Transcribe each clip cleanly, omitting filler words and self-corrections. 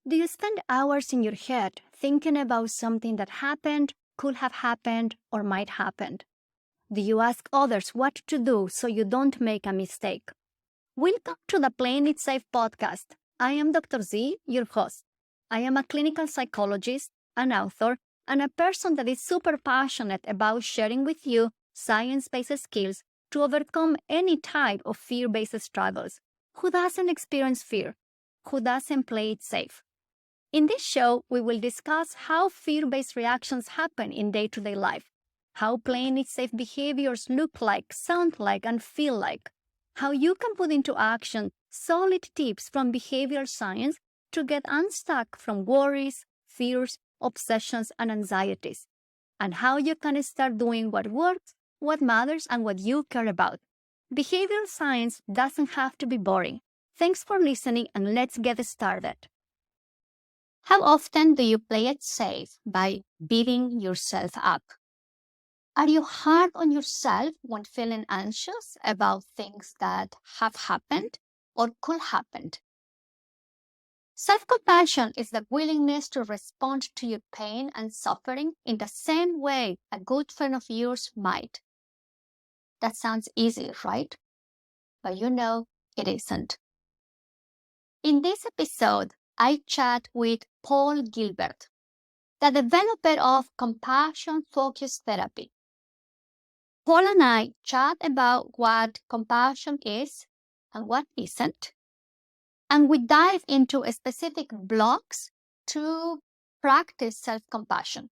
Do you spend hours in your head thinking about something that happened, could have happened, or might happen? Do you ask others what to do so you don't make a mistake? Welcome to the Playing It Safe podcast. I am Dr. Z, your host. I am a clinical psychologist, an author, and a person that is super passionate about sharing with you science-based skills to overcome any type of fear-based struggles. Who doesn't experience fear? Who doesn't play it safe? In this show, we will discuss how fear-based reactions happen in day-to-day life, how playing it safe behaviors look like, sound like, and feel like, how you can put into action solid tips from behavioral science to get unstuck from worries, fears, obsessions, and anxieties, and how you can start doing what works, what matters, and what you care about. Behavioral science doesn't have to be boring. Thanks for listening, and let's get started. How often do you play it safe by beating yourself up? Are you hard on yourself when feeling anxious about things that have happened or could happen? Self-compassion is the willingness to respond to your pain and suffering in the same way a good friend of yours might. That sounds easy, right? But you know it isn't. In this episode, I chat with Paul Gilbert, the developer of compassion-focused therapy. Paul and I chat about what compassion is and what isn't, and we dive into specific blocks to practice self-compassion.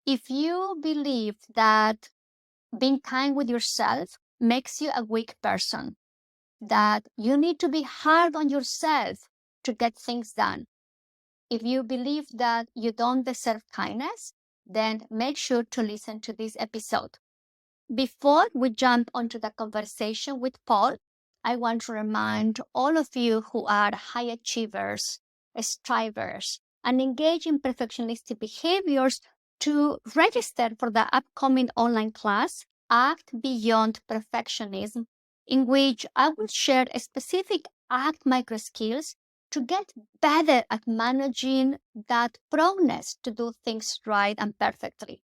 If you believe that being kind with yourself makes you a weak person, that you need to be hard on yourself to get things done, if you believe that you don't deserve kindness, then make sure to listen to this episode. Before we jump onto the conversation with Paul, I want to remind all of you who are high achievers, strivers, and engage in perfectionistic behaviors to register for the upcoming online class, Act Beyond Perfectionism, in which I will share specific ACT micro skills to get better at managing that proneness to do things right and perfectly.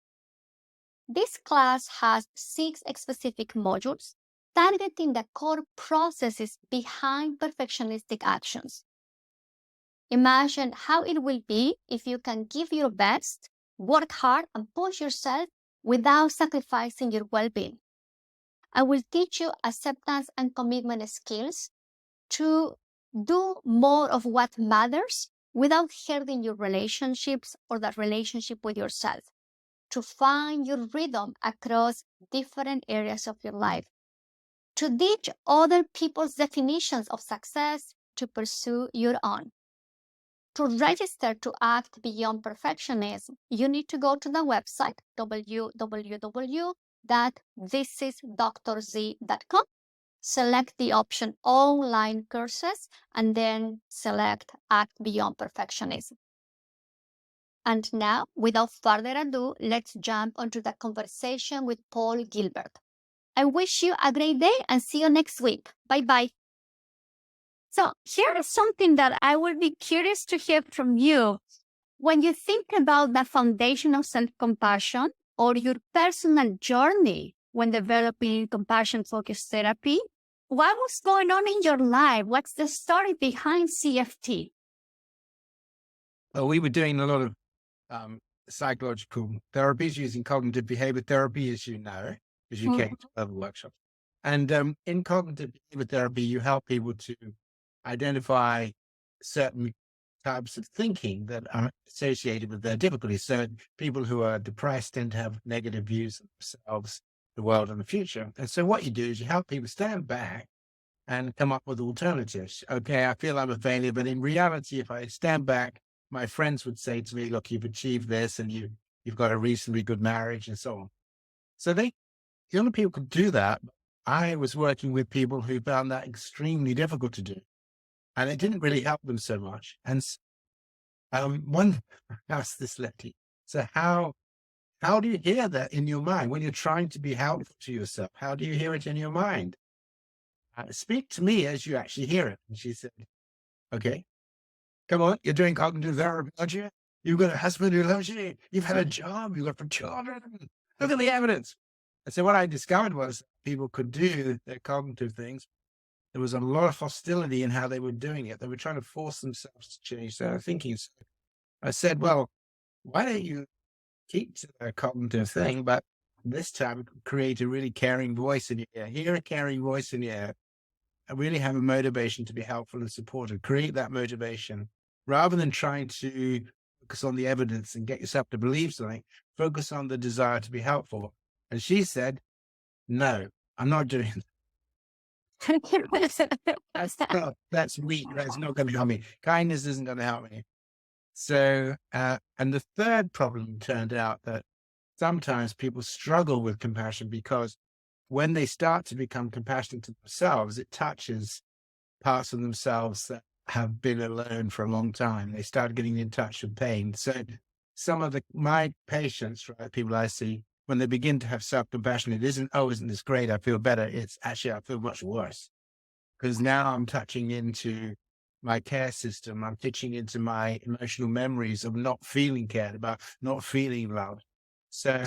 This class has 6 specific modules targeting the core processes behind perfectionistic actions. Imagine how it will be if you can give your best, work hard, and push yourself without sacrificing your well-being. I will teach you acceptance and commitment skills to do more of what matters without hurting your relationships or the relationship with yourself, to find your rhythm across different areas of your life, to ditch other people's definitions of success to pursue your own. To register to Act Beyond Perfectionism, you need to go to the website www.thisisdrz.com, select the option Online Courses, and then select Act Beyond Perfectionism. And now, without further ado, let's jump onto the conversation with Paul Gilbert. I wish you a great day and see you next week. Bye-bye. So here is something that I would be curious to hear from you. When you think about the foundation of self-compassion or your personal journey when developing compassion-focused therapy, what was going on in your life? What's the story behind CFT? Well, we were doing a lot of psychological therapies using cognitive behavior therapy, as you know, as you came to other workshops. And in cognitive behavior therapy, you help people to identify certain types of thinking that are associated with their difficulties. So people who are depressed tend to have negative views of themselves, the world, and the future. And so what you do is you help people stand back and come up with alternatives. Okay, I feel I'm a failure, but in reality, if I stand back, my friends would say to me, look, you've achieved this and you've got a reasonably good marriage and so on. So the only people could do that. I was working with people who found that extremely difficult to do. And it didn't really help them so much. And one asked this lady, so how do you hear that in your mind when you're trying to be helpful to yourself? How do you hear it in your mind? Speak to me as you actually hear it. And she said, okay, Come on, you're doing cognitive therapy, aren't you? You've got a husband who loves you. You've had a job. You've got children. Look at the evidence. And so what I discovered was people could do their cognitive things. There was a lot of hostility in how they were doing it. They were trying to force themselves to change their thinking. So I said, well, why don't you keep to the cognitive thing, but this time create a really caring voice in your ear. Hear a caring voice in your ear and really have a motivation to be helpful and supportive. Create that motivation rather than trying to focus on the evidence and get yourself to believe something. Focus on the desire to be helpful. And she said, no, I'm not doing that. That's weak. That's not going to help me. Kindness isn't going to help me. So, and the third problem turned out that sometimes people struggle with compassion because when they start to become compassionate to themselves, it touches parts of themselves that have been alone for a long time. They start getting in touch with pain. So some of my patients, right, people I see, when they begin to have self-compassion, it isn't, oh, isn't this great? I feel better. It's actually, I feel much worse because now I'm touching into my care system. I'm touching into my emotional memories of not feeling cared about, not feeling loved. So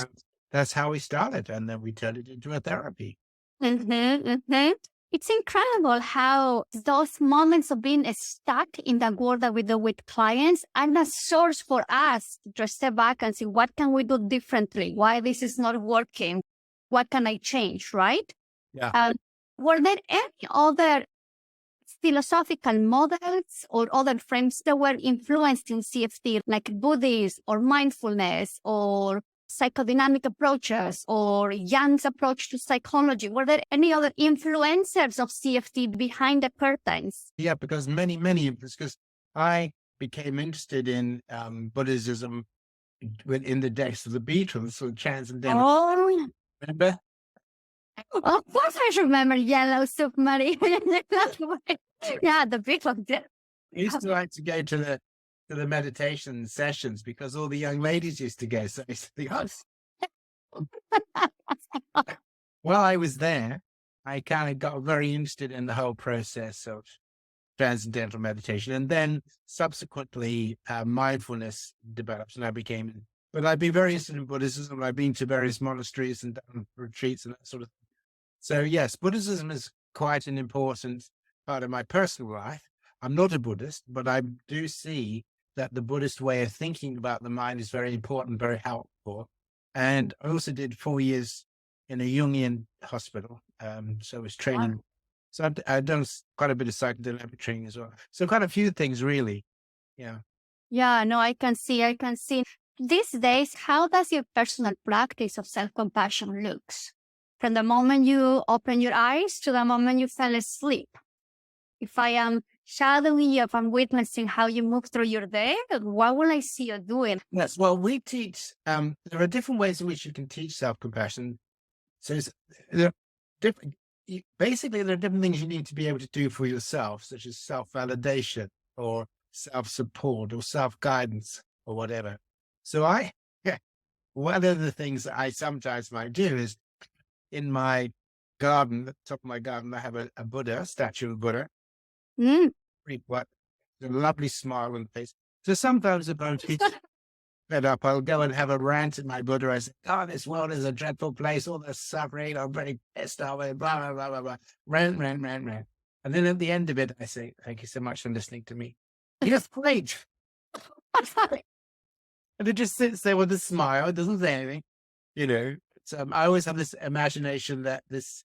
that's how we started. And then we turned it into a therapy. It's incredible how those moments of being stuck in the work that we do with clients are the source for us to step back and see what can we do differently, why this is not working, what can I change, right? Yeah. Were there any other philosophical models or other frames that were influenced in CFT, like Buddhism or mindfulness or psychodynamic approaches or Jung's approach to psychology? Were there any other influencers of CFT behind the curtains? Yeah, because many, because I became interested in Buddhism in the days of the Beatles, so Transcendental. Oh, Remember? of course I remember Yellow Submarine. Yeah, the Beatles did. I used to like to go to the meditation sessions because all the young ladies used to go. So I used to think, while I was there, I kind of got very interested in the whole process of transcendental meditation. And then subsequently, mindfulness developed and but I've been very interested in Buddhism. I've been to various monasteries and done retreats and that sort of thing. So yes, Buddhism is quite an important part of my personal life. I'm not a Buddhist, but I do see that the Buddhist way of thinking about the mind is very important, very helpful. And I also did 4 years in a Jungian hospital. So I was training. So I've done quite a bit of psychodynamic training as well. So quite a few things really. Yeah. Yeah, no, I can see. These days, how does your personal practice of self-compassion looks? From the moment you open your eyes to the moment you fell asleep. If I am shadowing you, if I'm witnessing how you move through your day, what will I see you doing? Yes. Well, we teach, there are different ways in which you can teach self-compassion. So there are different, basically there are different things you need to be able to do for yourself, such as self-validation or self-support or self-guidance or whatever. So one of the things that I sometimes might do is in my garden, at the top of my garden, I have a Buddha, a statue of Buddha. What a lovely smile on the face. So sometimes if I'm fed up, I'll go and have a rant at my Buddha. I say, oh, this world is a dreadful place, all this suffering, I'm very pissed off, blah, blah, blah, blah, blah. Rant. And then at the end of it, I say, thank you so much for listening to me. Yes, great. And it just sits there with a smile. It doesn't say anything, you know. I always have this imagination that this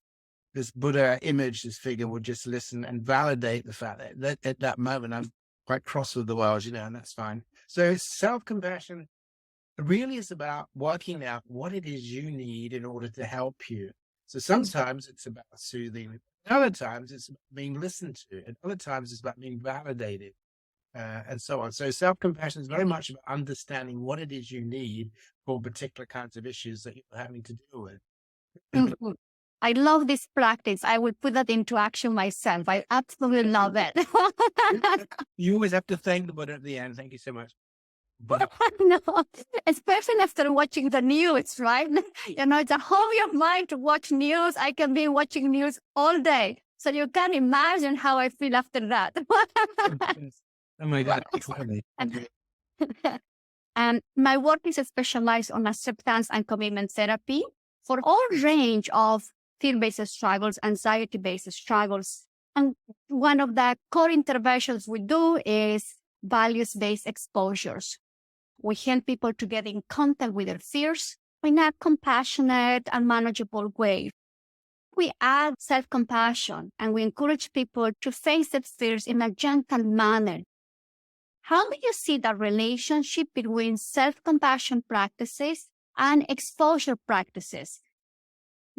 Buddha image, this figure would just listen and validate the fact that at that moment I'm quite cross with the world, you know, and that's fine. So self-compassion really is about working out what it is you need in order to help you. So sometimes it's about soothing. Other times it's about being listened to. And other times it's about being validated. And so on. So self-compassion is very much about understanding what it is you need for particular kinds of issues that you're having to deal with. I love this practice. I will put that into action myself. I absolutely love it. You always have to thank the Buddha at the end. Thank you so much. No, especially after watching the news, right? You know, it's a hobby of mine to watch news. I can be watching news all day. So you can imagine how I feel after that. Oh my God. It's funny. And my work is specialized on acceptance and commitment therapy for all range of fear-based struggles, anxiety-based struggles. And one of the core interventions we do is values-based exposures. We help people to get in contact with their fears in a compassionate and manageable way. We add self-compassion and we encourage people to face their fears in a gentle manner. How do you see the relationship between self-compassion practices and exposure practices?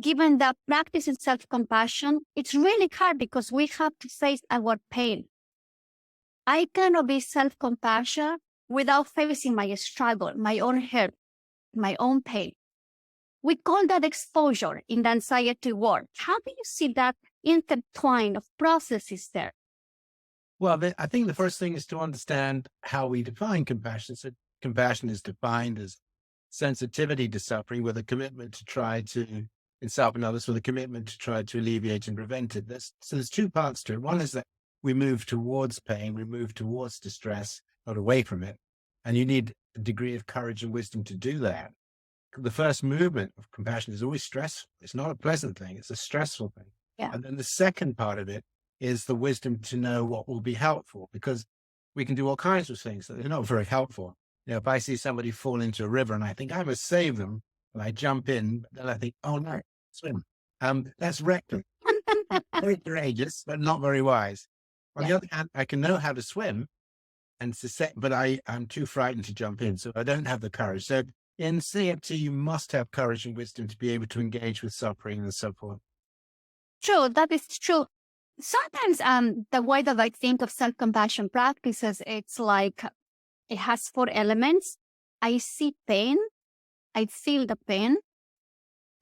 Given that practicing self-compassion, it's really hard because we have to face our pain. I cannot be self-compassion without facing my struggle, my own hurt, my own pain. We call that exposure in the anxiety world. How do you see that intertwine of processes there? Well, I think the first thing is to understand how we define compassion. So compassion is defined as sensitivity to suffering with a commitment to try to, in self and others, with a commitment to try to alleviate and prevent it. So there's two parts to it. One is that we move towards pain, we move towards distress, not away from it. And you need a degree of courage and wisdom to do that. The first movement of compassion is always stressful. It's not a pleasant thing. It's a stressful thing. Yeah. And then the second part of it is the wisdom to know what will be helpful, because we can do all kinds of things that are not very helpful. You know, if I see somebody fall into a river and I think I must save them, and I jump in, then I think, oh no, swim. That's reckless. Very courageous, but not very wise. On the other hand, I can know how to swim, and but I'm too frightened to jump in, so I don't have the courage. So in CFT, you must have courage and wisdom to be able to engage with suffering and so forth. True, that is true. Sometimes the way that I think of self-compassion practices, it's like it has four elements. I see pain, I feel the pain,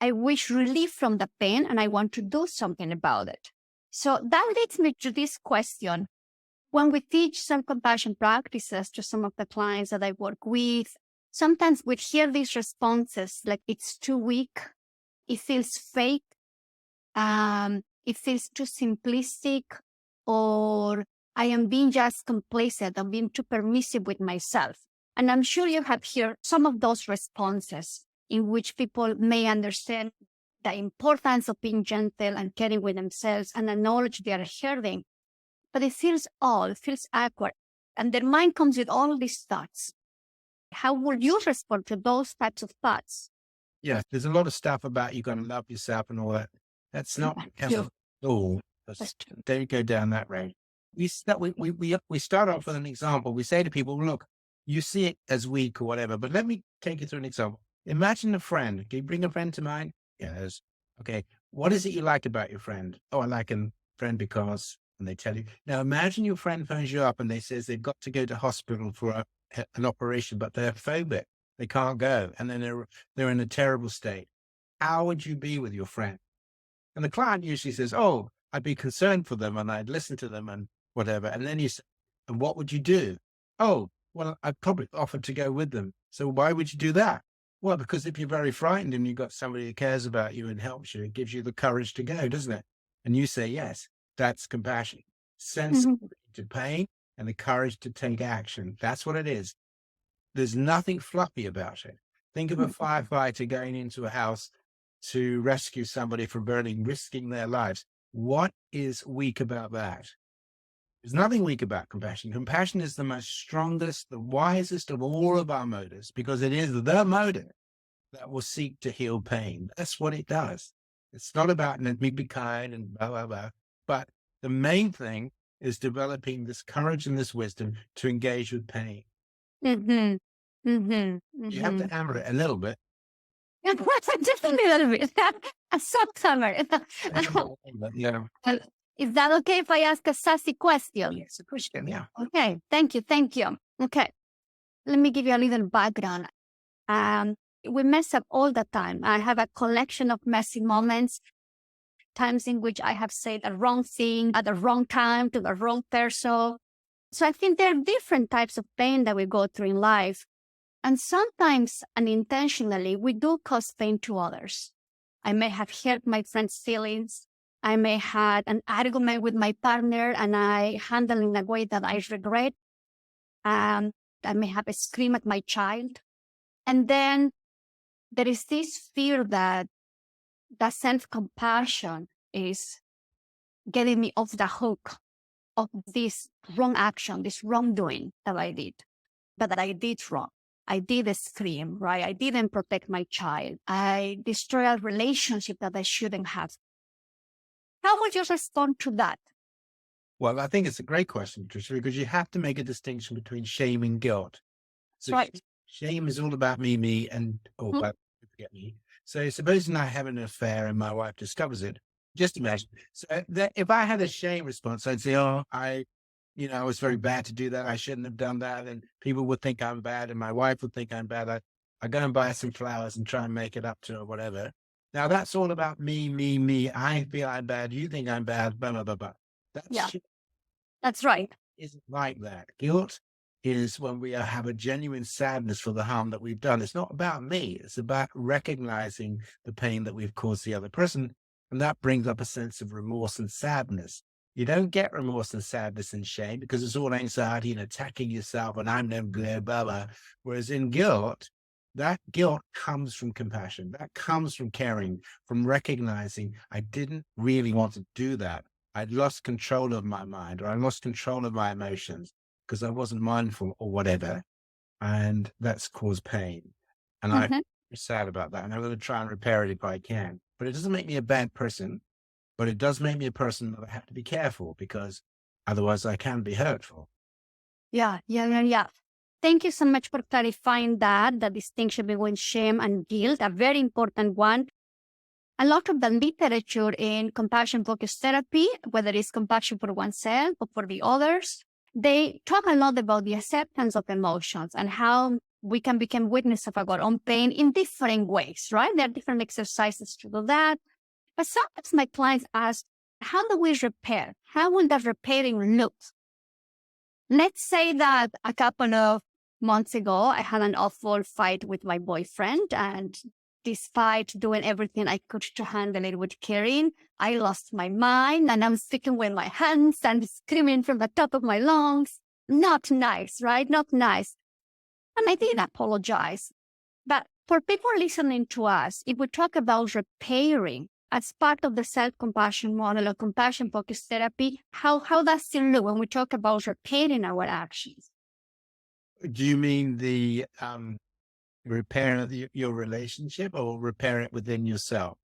I wish relief from the pain, and I want to do something about it. So that leads me to this question. When we teach self-compassion practices to some of the clients that I work with, sometimes we hear these responses like it's too weak, it feels fake, it feels too simplistic, or I am being just complacent, I'm being too permissive with myself. And I'm sure you have heard some of those responses in which people may understand the importance of being gentle and caring with themselves and acknowledge they are hurting. But it feels odd, it feels awkward. And their mind comes with all these thoughts. How would you respond to those types of thoughts? Yeah, there's a lot of stuff about you got to love yourself and all that. That's not helpful at all. Don't go down that road. We start off with an example. We say to people, look, you see it as weak or whatever, but let me take you through an example. Imagine a friend. Can you bring a friend to mind? Yes. Okay. What is it you like about your friend? Oh, I like a friend because, and they tell you. Now imagine your friend phones you up and they says they've got to go to hospital for an operation, but they're phobic. They can't go. And then they're in a terrible state. How would you be with your friend? And the client usually says, oh, I'd be concerned for them and I'd listen to them and whatever. And then you say, and what would you do? Oh, well, I'd probably offer to go with them. So why would you do that? Well, because if you're very frightened and you've got somebody who cares about you and helps you, it gives you the courage to go, doesn't it? And you say, yes, that's compassion, sensitivity to pain and the courage to take action. That's what it is. There's nothing fluffy about it. Think of a firefighter going into a house to rescue somebody from burning, risking their lives. What is weak about that? There's nothing weak about compassion. Compassion is the most strongest, the wisest of all of our motives, because it is the motive that will seek to heal pain. That's what it does. It's not about let me be kind and blah, blah, blah. But the main thing is developing this courage and this wisdom to engage with pain. You have to hammer it a little bit. Just a little bit. A soft hammer. Yeah. Is that okay if I ask a sassy question? Yes, a question, yeah. Okay, thank you. Okay, let me give you a little background. We mess up all the time. I have a collection of messy moments, times in which I have said the wrong thing at the wrong time to the wrong person. So I think there are different types of pain that we go through in life. And sometimes unintentionally, we do cause pain to others. I may have hurt my friend's feelings. I may have had an argument with my partner and I handle in a way that I regret. I may have a scream at my child. And then there is this fear that self-compassion is getting me off the hook of this wrong action, this wrongdoing that I did, but that I did wrong. I did scream, right? I didn't protect my child. I destroyed a relationship that I shouldn't have. How would you respond to that? Well, I think it's a great question, Patricia, because you have to make a distinction between shame and guilt. So Right. shame is all about me, and but forget me. So supposing I have an affair and my wife discovers it, just imagine. So that if I had a shame response, I'd say, "Oh, I was very bad to do that. I shouldn't have done that." And people would think I'm bad, and my wife would think I'm bad. I go and buy some flowers and try and make it up to her, or whatever. Now that's all about me. I feel I'm bad. You think I'm bad. Blah blah blah blah. Yeah, That's that's right. isn't like that. Guilt is when we have a genuine sadness for the harm that we've done. It's not about me. It's about recognizing the pain that we've caused the other person. And that brings up a sense of remorse and sadness. You don't get remorse and sadness and shame because it's all anxiety and attacking yourself and I'm no good, blah, blah. Whereas in guilt, that guilt comes from compassion. That comes from caring, from recognizing I didn't really want to do that. I'd lost control of my mind, or I lost control of my emotions because I wasn't mindful or whatever. And that's caused pain. And I'm sad about that. And I'm going to try and repair it if I can. But it doesn't make me a bad person, but it does make me a person that I have to be careful because otherwise I can be hurtful. Yeah. Thank you so much for clarifying that, the distinction between shame and guilt, a very important one. A lot of the literature in compassion-focused therapy, whether it's compassion for oneself or for the others, they talk a lot about the acceptance of emotions and how we can become witness of our own pain in different ways, right? There are different exercises to do that. But sometimes my clients ask, how do we repair? How will the repairing look? Let's say that a couple of months ago, I had an awful fight with my boyfriend, and despite doing everything I could to handle it with caring, I lost my mind and I'm speaking with my hands and screaming from the top of my lungs. Not nice, right? Not nice. And I did apologize. But for people listening to us, if we talk about repairing as part of the self-compassion model or compassion-focused therapy, how does it look when we talk about repairing our actions? Do you mean the repair your relationship or repair it within yourself?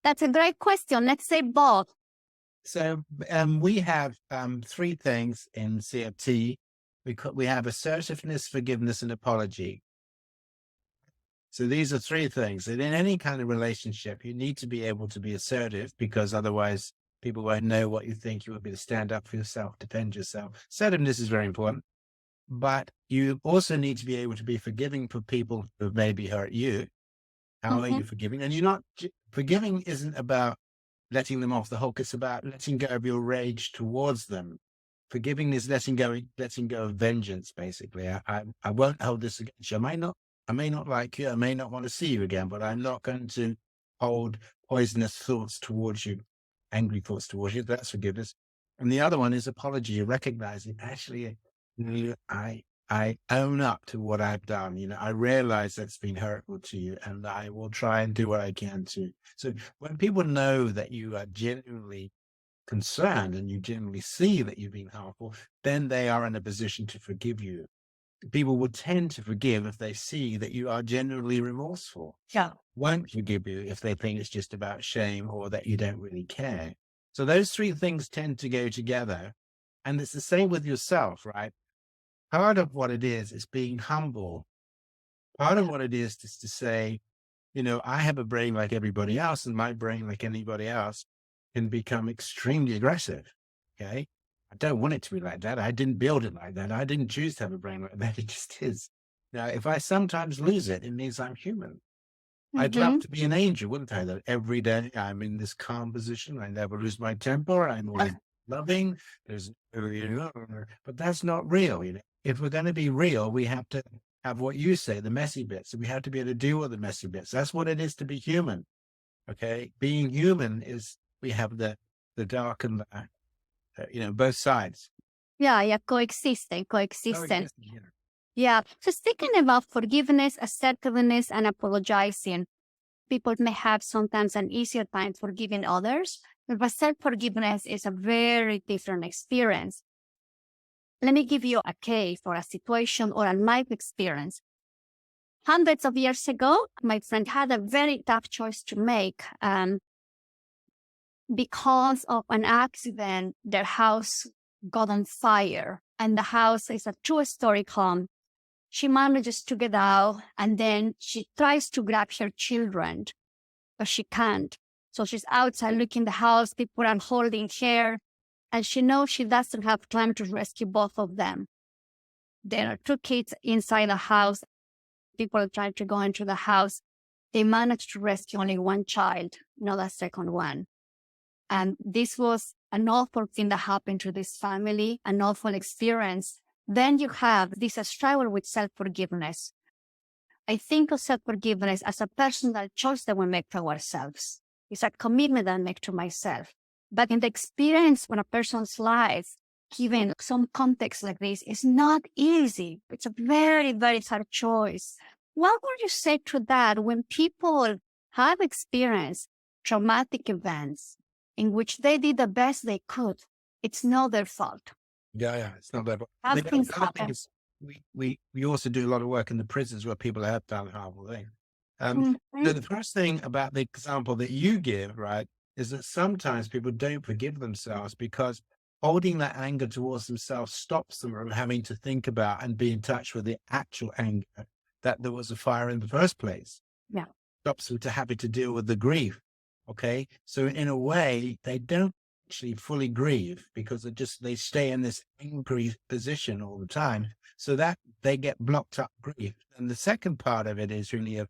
That's a great question. Let's say both. So we have three things in CFT. We have assertiveness, forgiveness, and apology. So these are three things. And in any kind of relationship, you need to be able to be assertive because otherwise people won't know what you think. You will be to stand up for yourself, defend yourself. Assertiveness is very important. But you also need to be able to be forgiving for people who have maybe hurt you. How are you forgiving? And forgiving isn't about letting them off the hook. It's about letting go of your rage towards them. Forgiving is letting go of vengeance, basically. I won't hold this against you. I may not like you. I may not want to see you again, but I'm not going to hold poisonous thoughts towards you, angry thoughts towards you. That's forgiveness. And the other one is apology, recognizing actually, I own up to what I've done. I realize that's been hurtful to you and I will try and do what I can to. So when people know that you are genuinely concerned and you genuinely see that you've been harmful, then they are in a position to forgive you. People will tend to forgive if they see that you are genuinely remorseful. Yeah. Won't forgive you if they think it's just about shame or that you don't really care. So those three things tend to go together. And it's the same with yourself, right? Part of what it is being humble. Part of what it is to say, I have a brain like everybody else, and my brain, like anybody else, can become extremely aggressive. Okay. I don't want it to be like that. I didn't build it like that. I didn't choose to have a brain like that. It just is. Now, if I sometimes lose it, it means I'm human. I'd love to be an angel, wouldn't I? That every day I'm in this calm position. I never lose my temper. I'm always loving. But that's not real. If we're going to be real, we have to have what you say, the messy bits. And we have to be able to deal with the messy bits. That's what it is to be human. Okay. Being human is we have the dark and the, both sides. Yeah, coexisting. Oh, yes, yeah. Yeah. So speaking about forgiveness, assertiveness, and apologizing, people may have sometimes an easier time forgiving others, but self-forgiveness is a very different experience. Let me give you a case or a situation or a life experience. Hundreds of years ago, my friend had a very tough choice to make. Because of an accident, their house got on fire, and the house is a two-story home. She manages to get out, and then she tries to grab her children, but she can't. So she's outside looking the house, people are holding her, and she knows she doesn't have time to rescue both of them. There are two kids inside the house. People are trying to go into the house. They managed to rescue only one child, not a second one. And this was an awful thing that happened to this family, an awful experience. Then you have this struggle with self-forgiveness. I think of self-forgiveness as a personal choice that we make for ourselves. It's a commitment that I make to myself. But in the experience when a person's life, given some context like this, is not easy. It's a very, very hard choice. What would you say to that when people have experienced traumatic events in which they did the best they could? It's not their fault. Yeah, it's not that. Bad The things other thing happen. is we also do a lot of work in the prisons where people have done harmful things. Mhm. The first thing about the example that you give, right, is that sometimes people don't forgive themselves because holding that anger towards themselves stops them from having to think about and be in touch with the actual anger that there was a fire in the first place. Yeah. Stops them to having to deal with the grief. Okay. So in a way, they don't actually fully grieve because they stay in this angry position all the time. So that they get blocked up grief. And the second part of it is really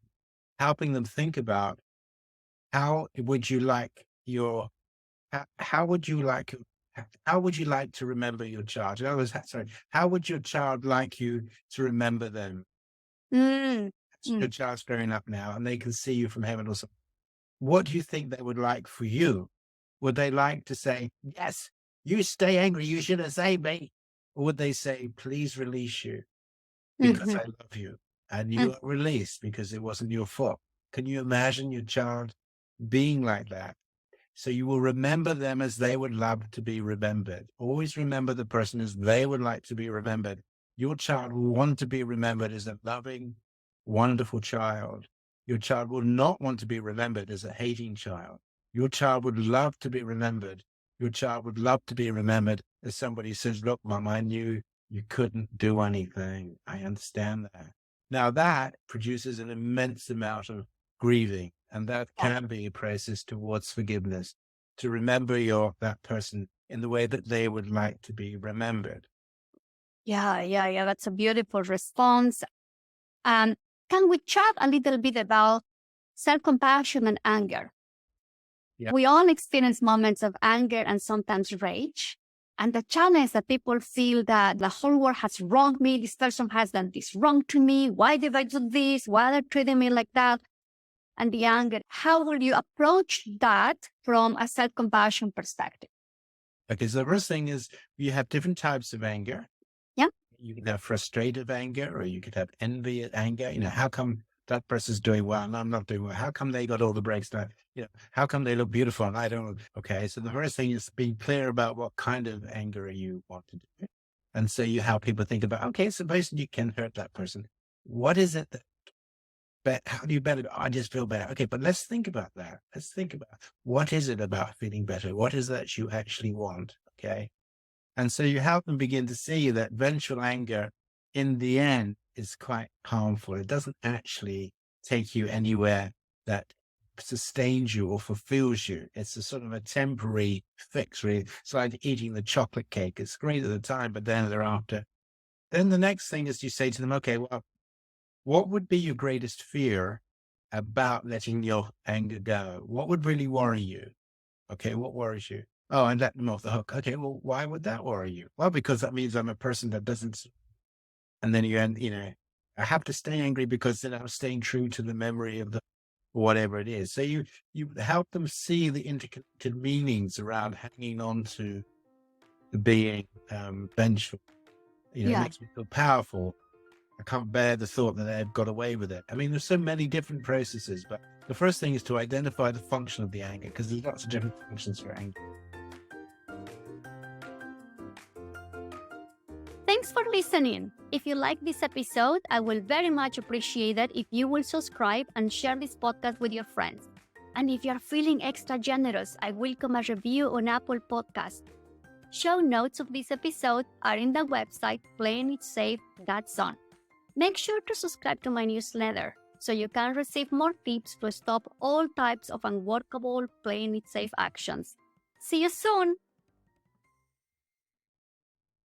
helping them think about how would you like your how would you like how would you like to remember your child? In other words, sorry, how would your child like you to remember them? Mm. Your Mm. child's growing up now and they can see you from heaven or something. What do you think they would like for you? Would they like to say, yes, you stay angry, you should have saved me? Or would they say, please release you because Mhm. I love you and Mm. you are released because it wasn't your fault? Can you imagine your child being like that? So you will remember them as they would love to be remembered. Always remember the person as they would like to be remembered. Your child will want to be remembered as a loving, wonderful child. Your child will not want to be remembered as a hating child. Your child would love to be remembered. Your child would love to be remembered as somebody who says, look, Mom, I knew you couldn't do anything. I understand that. Now that produces an immense amount of grieving. And that can be a process towards forgiveness, to remember that person in the way that they would like to be remembered. Yeah. That's a beautiful response. And can we chat a little bit about self-compassion and anger? Yeah. We all experience moments of anger and sometimes rage. And the challenge is that people feel that the whole world has wronged me. This person has done this wrong to me. Why did I do this? Why are they treating me like that? And the anger. How will you approach that from a self-compassion perspective? Okay. So the first thing is you have different types of anger. Yeah. You can have frustrated anger or you could have envy at anger. How come that person's doing well and I'm not doing well? How come they got all the breaks done? How come they look beautiful and I don't? Okay. So the first thing is being clear about what kind of anger you want to do. And so you help people think about, okay, suppose you can hurt that person. What is it that how do you better? I just feel better. Okay, but let's think about that. Let's think about what is it about feeling better? What is that you actually want? Okay. And so you help them begin to see that vengeful anger in the end is quite harmful. It doesn't actually take you anywhere that sustains you or fulfills you. It's a sort of a temporary fix, really. It's like eating the chocolate cake. It's great at the time, but then thereafter. Then the next thing is you say to them, okay, well, what would be your greatest fear about letting your anger go? What would really worry you? Okay, what worries you? Oh, and let them off the hook. Okay, well, why would that worry you? Well, because that means I'm a person that doesn't. And then I have to stay angry because then I'm staying true to the memory of the whatever it is. So you help them see the interconnected meanings around hanging on to being vengeful. It Yeah. makes me feel powerful. I can't bear the thought that they've got away with it. I mean, there's so many different processes, but the first thing is to identify the function of the anger, because there's lots of different functions for anger. Thanks for listening. If you like this episode, I will very much appreciate it if you will subscribe and share this podcast with your friends. And if you're feeling extra generous, I welcome a review on Apple Podcasts. Show notes of this episode are in the website playingitsafe.on. Make sure to subscribe to my newsletter so you can receive more tips to stop all types of unworkable playing it safe actions. See you soon!